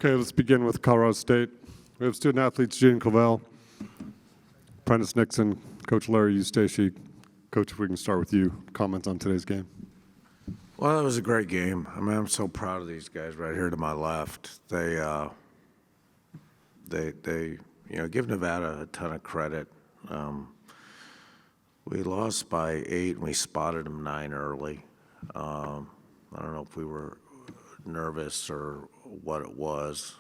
Okay, let's begin with Colorado State. We have student athletes Gian Clavell, Prentice Nixon, Coach Larry Eustace. Coach, if we can start with you, comments on today's game. Well, it was a great game. I mean, I'm so proud of these guys right here to my left. They give Nevada a ton of credit. We lost by 8 and we spotted them 9 early. I don't know if we were nervous or what it was,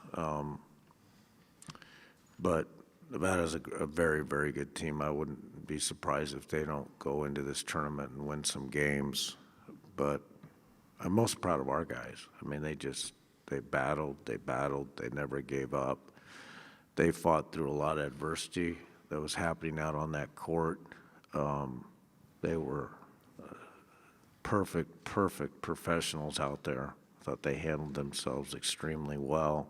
but Nevada's a very, very good team. I wouldn't be surprised if they don't go into this tournament and win some games, but I'm most proud of our guys. I mean, they battled, they never gave up. They fought through a lot of adversity that was happening out on that court. They were perfect professionals out there. I thought they handled themselves extremely well.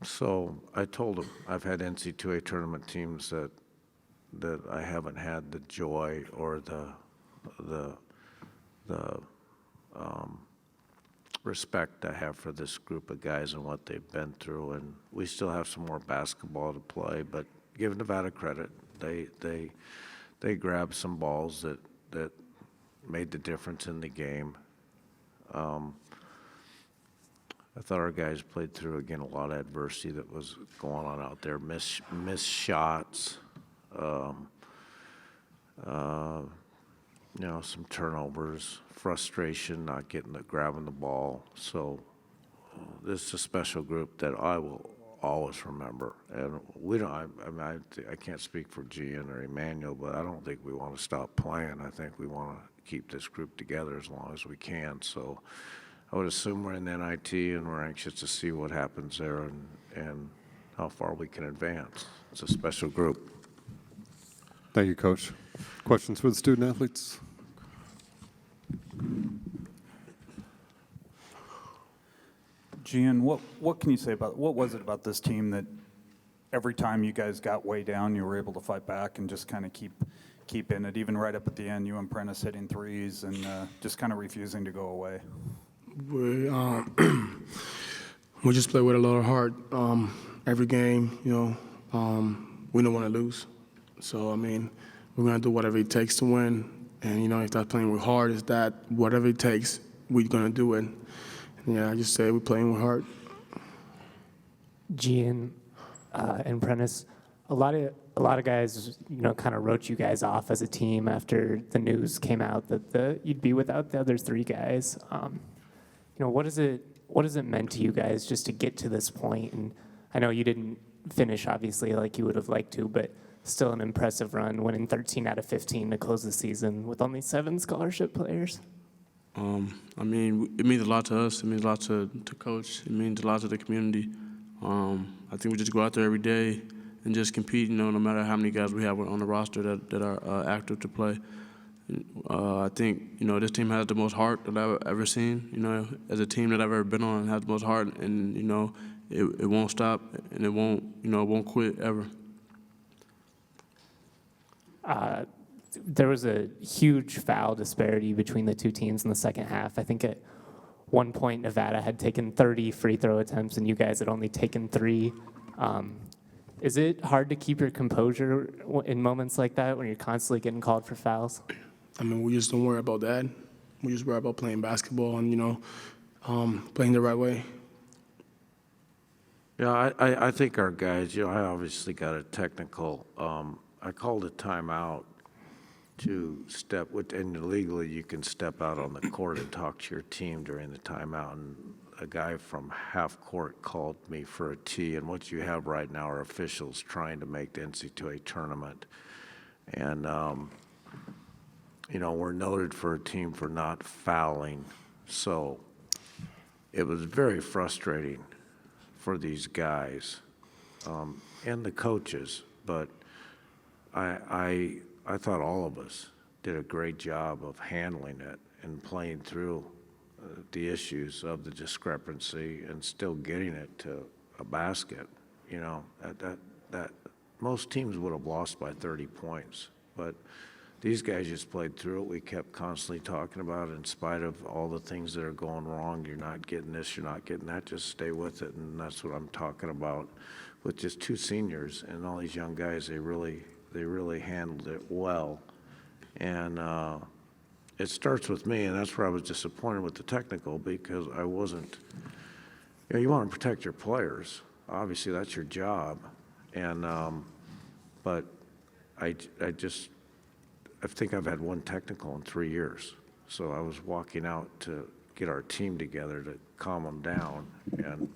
So I told them I've had NC2A tournament teams that I haven't had the joy or the respect I have for this group of guys and what they've been through, and we still have some more basketball to play. But give Nevada credit, they grabbed some balls that made the difference in the game. I thought our guys played through, again, a lot of adversity that was going on out there. Missed shots, some turnovers, frustration, not grabbing the ball. So this is a special group that I will always remember. And we don't. I can't speak for Gian or Emmanuel, but I don't think we want to stop playing. I think we want to keep this group together as long as we can. So I would assume we're in NIT, and we're anxious to see what happens there and how far we can advance. It's a special group. Thank you, Coach. Questions for the student athletes? Gian, what can you say what was it about this team that every time you guys got way down, you were able to fight back and just kind of keep in it, even right up at the end, you and Prentice hitting threes and just kind of refusing to go away? We just play with a lot of heart. Every game, we don't want to lose. So, I mean, we're going to do whatever it takes to win. And, if that's playing with heart, is that whatever it takes, we're going to do it. And, I just say we're playing with heart. Gian and Prentice, a lot of guys, kind of wrote you guys off as a team after the news came out that you'd be without the other 3 guys. What has it meant to you guys just to get to this point? And I know you didn't finish, obviously, like you would have liked to, but still an impressive run, winning 13 out of 15 to close the season with only 7 scholarship players. I mean, it means a lot to us. It means a lot to Coach. It means a lot to the community. I think we just go out there every day and just compete, no matter how many guys we have on the roster that are active to play. I think, this team has the most heart that I've ever seen. As a team that I've ever been on, it has the most heart, and, it won't stop, and it won't quit ever. There was a huge foul disparity between the 2 teams in the second half. I think at one point Nevada had taken 30 free throw attempts and you guys had only taken 3. Is it hard to keep your composure in moments like that when you're constantly getting called for fouls? I mean, we just don't worry about that. We just worry about playing basketball and, playing the right way. Yeah, I think our guys, I obviously got a technical. I called a timeout to step, and legally you can step out on the court and talk to your team during the timeout. And a guy from half court called me for a tee, and what you have right now are officials trying to make the NC2A tournament. And, we're noted for a team for not fouling. So it was very frustrating for these guys and the coaches, but I thought all of us did a great job of handling it and playing through the issues of the discrepancy and still getting it to a basket. That most teams would have lost by 30 points, but these guys just played through it. We kept constantly talking about it in spite of all the things that are going wrong. You're not getting this, you're not getting that. Just stay with it, and that's what I'm talking about with just 2 seniors and all these young guys. They really handled it well, and it starts with me, and that's where I was disappointed with the technical because I wasn't. You know, you want to protect your players. Obviously, that's your job, and but I think I've had 1 technical in 3 years. So I was walking out to get our team together to calm them down, and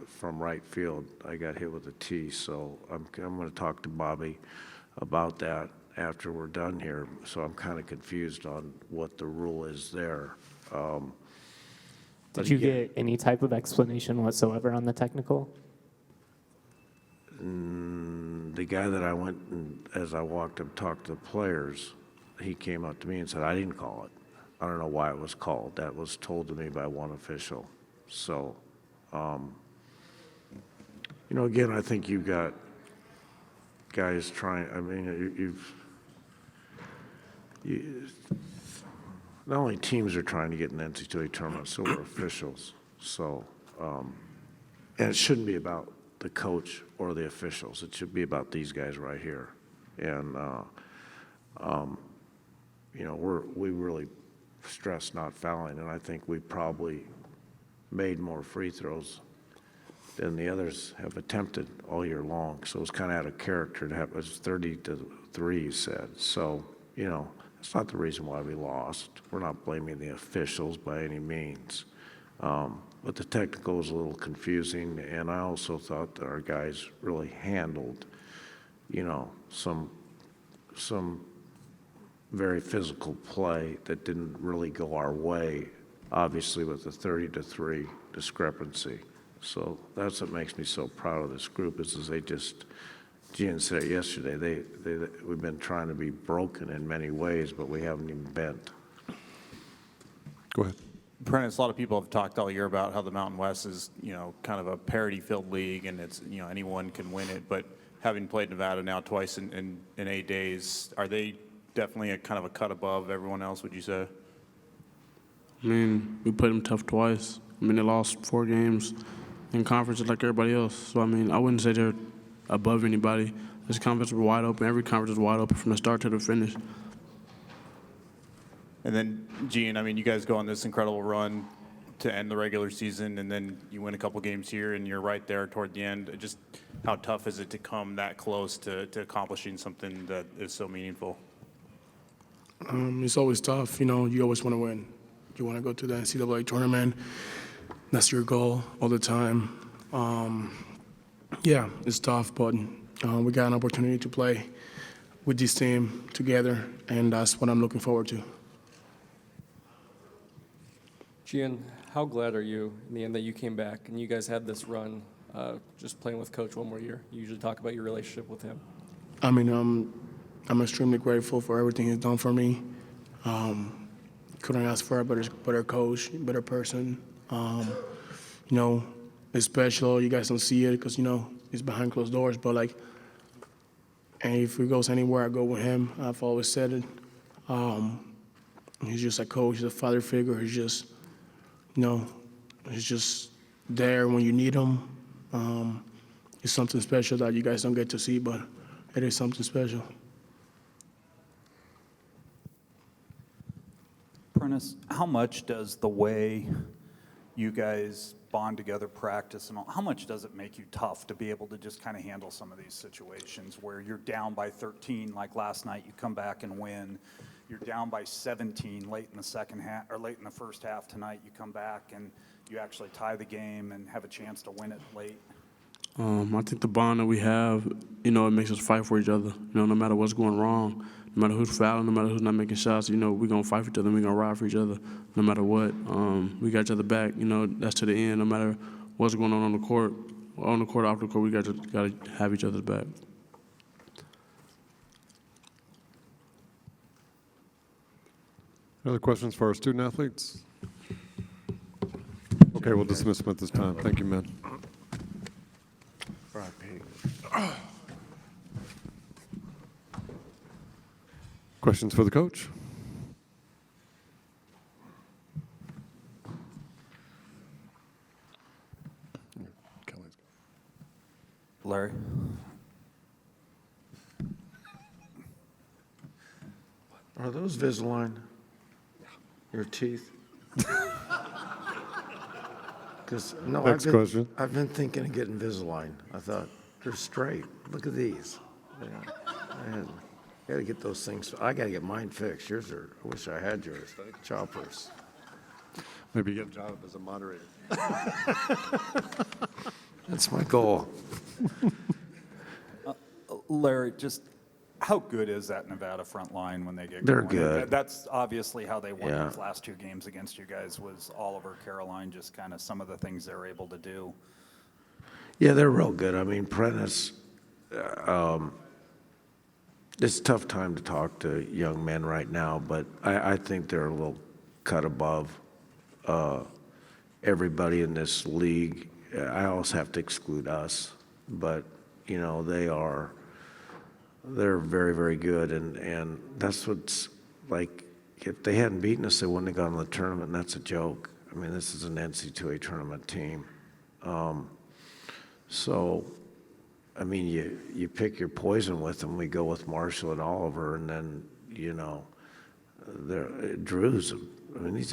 from right field, I got hit with a tee. So I'm going to talk to Bobby about that after we're done here. So I'm kind of confused on what the rule is there. Did you get any type of explanation whatsoever on the technical? The guy that I went and as I walked up talked to the players, he came up to me and said, I didn't call it. I don't know why it was called. That was told to me by 1 official. So, you know, again, I think you've got guys trying, I mean, not only teams are trying to get an NCAA tournament, so are officials. So, and it shouldn't be about the coach or the officials. It should be about these guys right here. And, you know, we really stress not fouling, and I think we probably made more free throws than the others have attempted all year long. So it was kind of out of character to have, it was 30-3, you said. So, you know, that's not the reason why we lost. We're not blaming the officials by any means. But the technical was a little confusing, and I also thought that our guys really handled, you know, some very physical play that didn't really go our way, obviously with the 30-3 discrepancy. So that's what makes me so proud of this group is they just, Gian said it yesterday, we've been trying to be broken in many ways, but we haven't even bent. Go ahead. Prentice, a lot of people have talked all year about how the Mountain West is, you know, kind of a parity-filled league, and it's, you know, anyone can win it. But having played Nevada now twice in 8 days, are they definitely a kind of a cut above everyone else, would you say? I mean, we played them tough twice. I mean, they lost 4 games in conferences like everybody else. So, I mean, I wouldn't say they're above anybody. This conference was wide open. Every conference is wide open from the start to the finish. And then, Gene, I mean, you guys go on this incredible run to end the regular season, and then you win a couple games here, and you're right there toward the end. Just how tough is it to come that close to accomplishing something that is so meaningful? It's always tough. You know, you always want to win. You want to go to the NCAA tournament. That's your goal all the time. Yeah, it's tough, but we got an opportunity to play with this team together, and that's what I'm looking forward to. Gian, how glad are you in the end that you came back and you guys had this run just playing with Coach one more year? You usually talk about your relationship with him. I mean, I'm extremely grateful for everything he's done for me. Couldn't ask for a better coach, better person. You know, it's special. You guys don't see it because, you know, it's behind closed doors. But, like, and if he goes anywhere, I go with him. I've always said it. He's just a coach. He's a father figure. He's just, you know, he's just there when you need him. It's something special that you guys don't get to see, but it is something special. Prentice, how much does the way you guys bond together, practice, and all, how much does it make you tough to be able to just kind of handle some of these situations where you're down by 13, like last night, you come back and win. You're down by 17 late in the second half or late in the first half tonight. You come back and you actually tie the game and have a chance to win it late. I think the bond that we have, you know, it makes us fight for each other. You know, no matter what's going wrong, no matter who's fouling, no matter who's not making shots, you know, we're going to fight for each other and we're going to ride for each other no matter what. We got each other back, you know, that's to the end. No matter what's going on the court, off the court, we got to have each other's back. Other questions for our student athletes? Okay, we'll dismiss them at this time. Thank you, men. Questions for the coach? Larry? Are those Invisalign? Your teeth? Because no, Next question. I've been thinking of getting Invisalign. I thought they're straight. Look at these. Yeah, I got to get those things. I got to get mine fixed. Yours are. I wish I had yours. Choppers. Maybe get a job as a moderator. That's my goal. Larry, just how good is that Nevada front line when they get They're going? good. That's obviously how they won Yeah. these last 2 games against you guys was Oliver, Caroline, just kind of some of the things they're able to do. Yeah, they're real good. I mean, Prentice, it's a tough time to talk to young men right now, but I think they're a little cut above everybody in this league. I always have to exclude us, but, you know, they're very, very good, and that's what's like, if they hadn't beaten us, they wouldn't have gone to the tournament, and that's a joke. I mean, this is an NC2A tournament team. So, I mean, you pick your poison with them. We go with Marshall and Oliver, and then, you know, Drew's, I mean,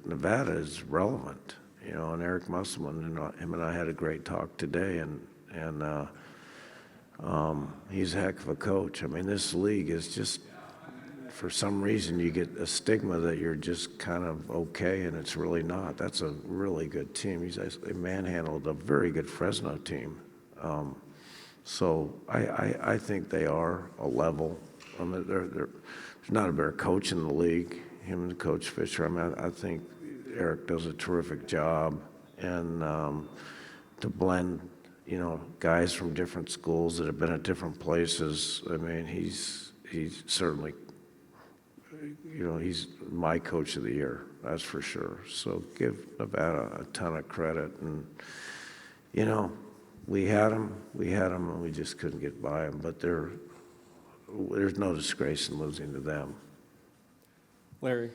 Nevada is relevant, you know, and Eric Musselman, him and I had a great talk today, and he's a heck of a coach. I mean, this league is just, for some reason, you get a stigma that you're just kind of okay, and it's really not. That's a really good team. They manhandled a very good Fresno team. So I think they are a level. I mean, there's not a better coach in the league, him and Coach Fisher. I mean, I think Eric does a terrific job, and to blend, you know, guys from different schools that have been at different places. I mean, he's certainly, you know, he's my coach of the year, that's for sure. So give Nevada a ton of credit. And, you know, we had them, and we just couldn't get by them. But there's no disgrace in losing to them. Larry,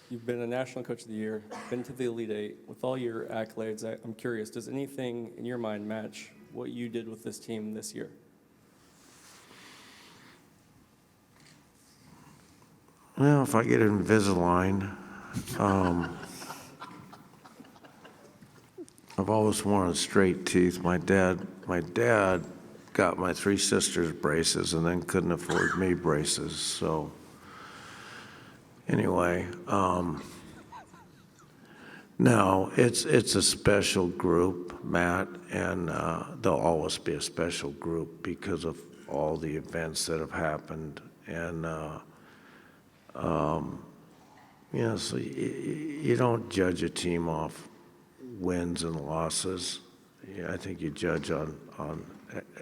you've been a National Coach of the Year, been to the Elite Eight. With all your accolades, I'm curious, does anything in your mind match what you did with this team this year? Well, if I get Invisalign, I've always wanted straight teeth. My dad got my 3 sisters braces and then couldn't afford me braces. So anyway, no, it's a special group, Matt, and they'll always be a special group because of all the events that have happened. And you know, so you don't judge a team off wins and losses. Yeah, I think you judge on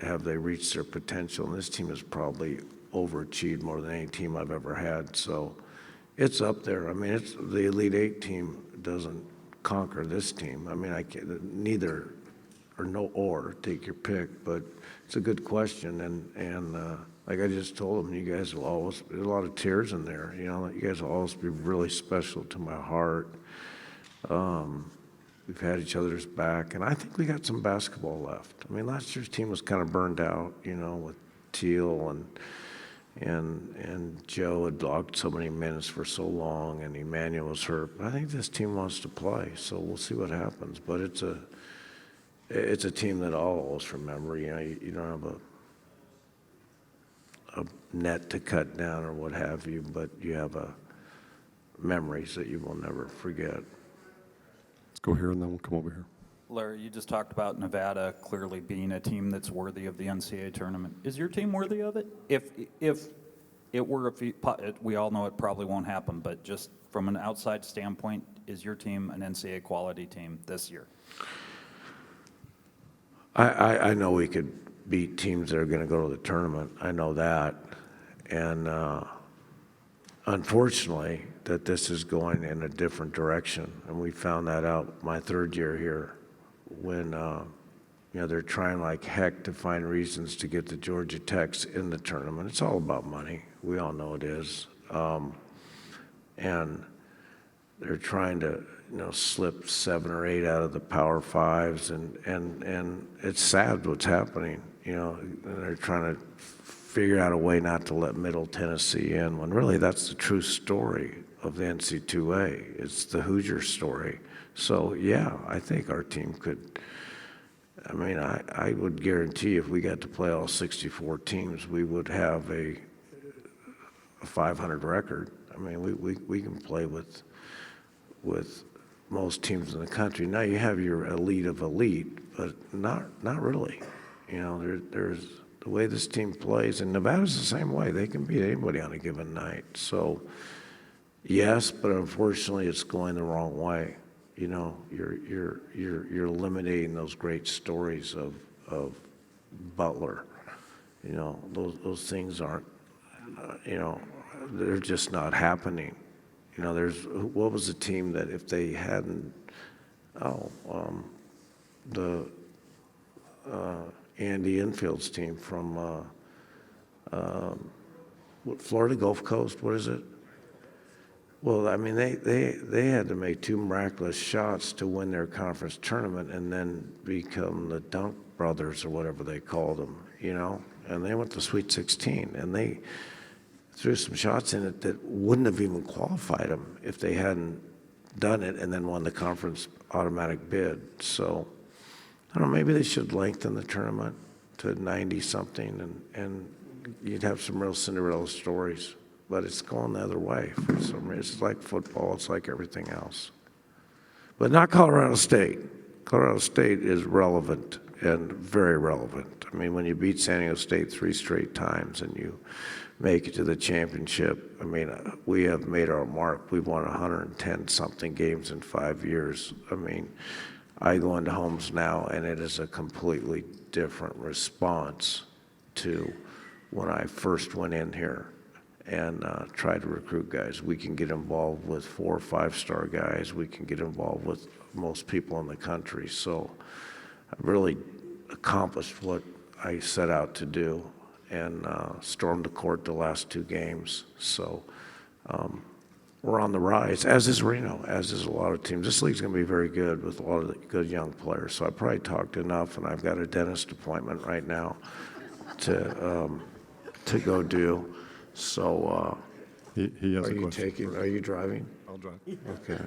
have they reached their potential, and this team has probably overachieved more than any team I've ever had. So it's up there. I mean, it's the Elite Eight team doesn't conquer this team. I mean, I can't, neither or no or, take your pick, but it's a good question, and like I just told them, you guys will always, there's a lot of tears in there, you know, you guys will always be really special to my heart. We've had each other's back, and I think we got some basketball left. I mean, last year's team was kind of burned out, you know, with Teal and Joe had blocked so many minutes for so long, and Emmanuel was hurt. But I think this team wants to play, so we'll see what happens. But it's a team that I'll always remember. You know, you don't have a net to cut down or what have you, but you have memories that you will never forget. Let's go here, and then we'll come over here. Larry, you just talked about Nevada clearly being a team that's worthy of the NCAA tournament. Is your team worthy of it? If it were, we all know it probably won't happen, but just from an outside standpoint, is your team an NCAA quality team this year? I know we could beat teams that are going to go to the tournament. I know that. And unfortunately, that this is going in a different direction. And we found that out my 3rd year here when, they're trying like heck to find reasons to get the Georgia Techs in the tournament. It's all about money. We all know it is. And they're trying to, slip 7 or 8 out of the Power Fives, and it's sad what's happening. And they're trying to figure out a way not to let Middle Tennessee in, when really that's the true story of the NC2A. It's the Hoosier story. So yeah, I think our team could. I mean, I would guarantee if we got to play all 64 teams, we would have a 500 record. I mean, we can play with most teams in the country. Now you have your elite of elite, but not really. There's the way this team plays, and Nevada's the same way. They can beat anybody on a given night. So yes, but unfortunately, it's going the wrong way. You're eliminating those great stories of Butler. Those things aren't. They're just not happening. What was the team that if they hadn't, the Andy Infield's team from Florida Gulf Coast, what is it? Well, I mean, they had to make 2 miraculous shots to win their conference tournament and then become the Dunk Brothers or whatever they called them, and they went to Sweet 16, and they threw some shots in it that wouldn't have even qualified them if they hadn't done it and then won the conference automatic bid. So, I don't know, maybe they should lengthen the tournament to 90-something, and you'd have some real Cinderella stories. But it's going the other way for some reason. It's like football. It's like everything else. But not Colorado State. Colorado State is relevant and very relevant. I mean, when you beat San Diego State 3 straight times and you make it to the championship, I mean, we have made our mark. We've won 110-something games in 5 years. I mean, I go into homes now, and it is a completely different response to when I first went in here and try to recruit guys. We can get involved with 4 or 5-star guys. We can get involved with most people in the country. So I've really accomplished what I set out to do and stormed the court the last 2 games. So we're on the rise, as is Reno, as is a lot of teams. This league's going to be very good with a lot of good young players. So I probably talked enough, and I've got a dentist appointment right now to go do. So, He has are a you question. are you driving? I'll drive. Okay.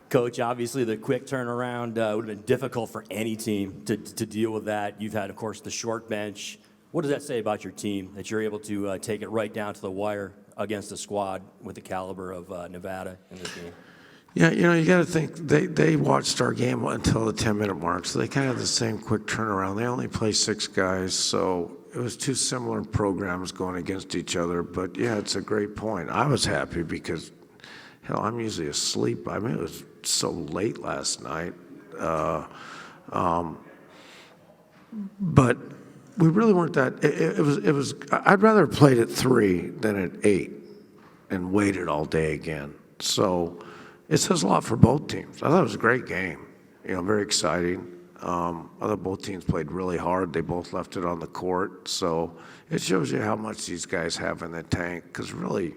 Coach, obviously the quick turnaround would have been difficult for any team to deal with that. You've had, of course, the short bench. What does that say about your team, that you're able to take it right down to the wire against a squad with the caliber of Nevada in this game? Yeah, you got to think, they watched our game until the 10-minute mark, so they kind of have the same quick turnaround. They only play 6 guys, so it was 2 similar programs going against each other. But, yeah, it's a great point. I was happy because, hell, I'm usually asleep. I mean, it was so late last night. But we really weren't that. It was. I'd rather have played at 3 than at 8 and waited all day again. So it says a lot for both teams. I thought it was a great game. Very exciting. I thought both teams played really hard. They both left it on the court. So it shows you how much these guys have in the tank. Because really,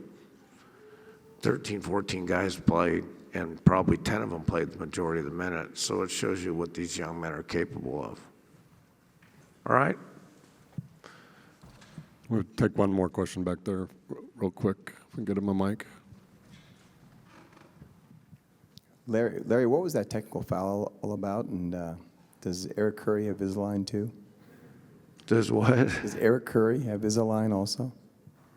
13, 14 guys played, and probably 10 of them played the majority of the minutes. So it shows you what these young men are capable of. All right? We'll take one more question back there real quick. If we can get him a mic. Larry, what was that technical foul all about? And does Eric Curry have Invisalign too? Does what? Does Eric Curry have Invisalign also?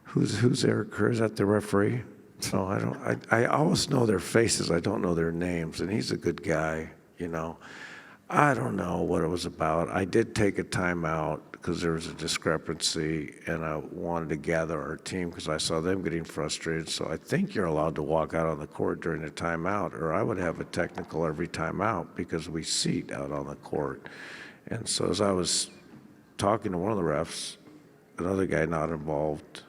Who's Eric Curry? Is that the referee? No, I don't. I always know their faces. I don't know their names. And he's a good guy, I don't know what it was about. I did take a timeout because there was a discrepancy, and I wanted to gather our team because I saw them getting frustrated. So I think you're allowed to walk out on the court during the timeout, or I would have a technical every timeout because we seat out on the court. And so as I was talking to one of the refs, another guy not involved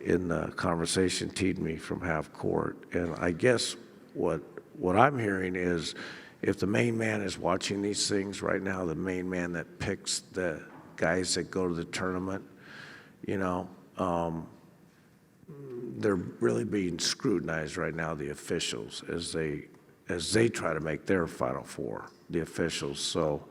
in the conversation teed me from half court. And I guess what I'm hearing is if the main man is watching these things right now, the main man that picks the guys that go to the tournament, you know, they're really being scrutinized right now, the officials, as they try to make their Final Four, the officials. So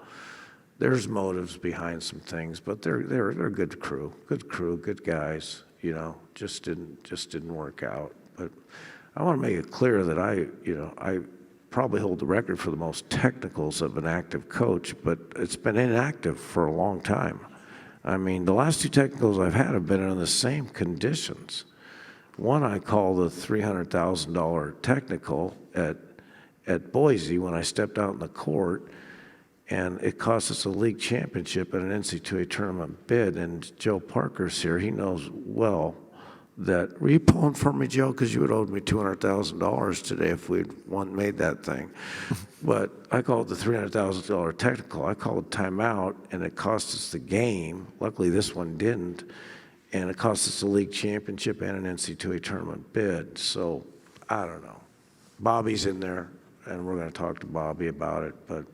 there's motives behind some things, but they're a good crew, good guys. You know, just didn't work out. But I want to make it clear that I probably hold the record for the most technicals of an active coach, but it's been inactive for a long time. I mean, the last 2 technicals I've had have been in the same conditions. One I call the $300,000 technical at Boise when I stepped out in the court, and it cost us a league championship and an NCAA tournament bid. And Joe Parker's here. He knows well that. Were you pulling for me, Joe? Because you would owed me $200,000 today if we'd made that thing. But I call it the $300,000 technical. I called a timeout, and it cost us the game. Luckily, this one didn't. And it cost us a league championship and an NCAA tournament bid. So I don't know. Bobby's in there, and we're going to talk to Bobby about it. But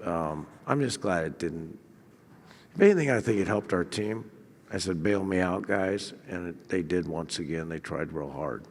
I'm just glad it didn't. If anything, I think it helped our team. I said, bail me out, guys. And they did once again. They tried real hard.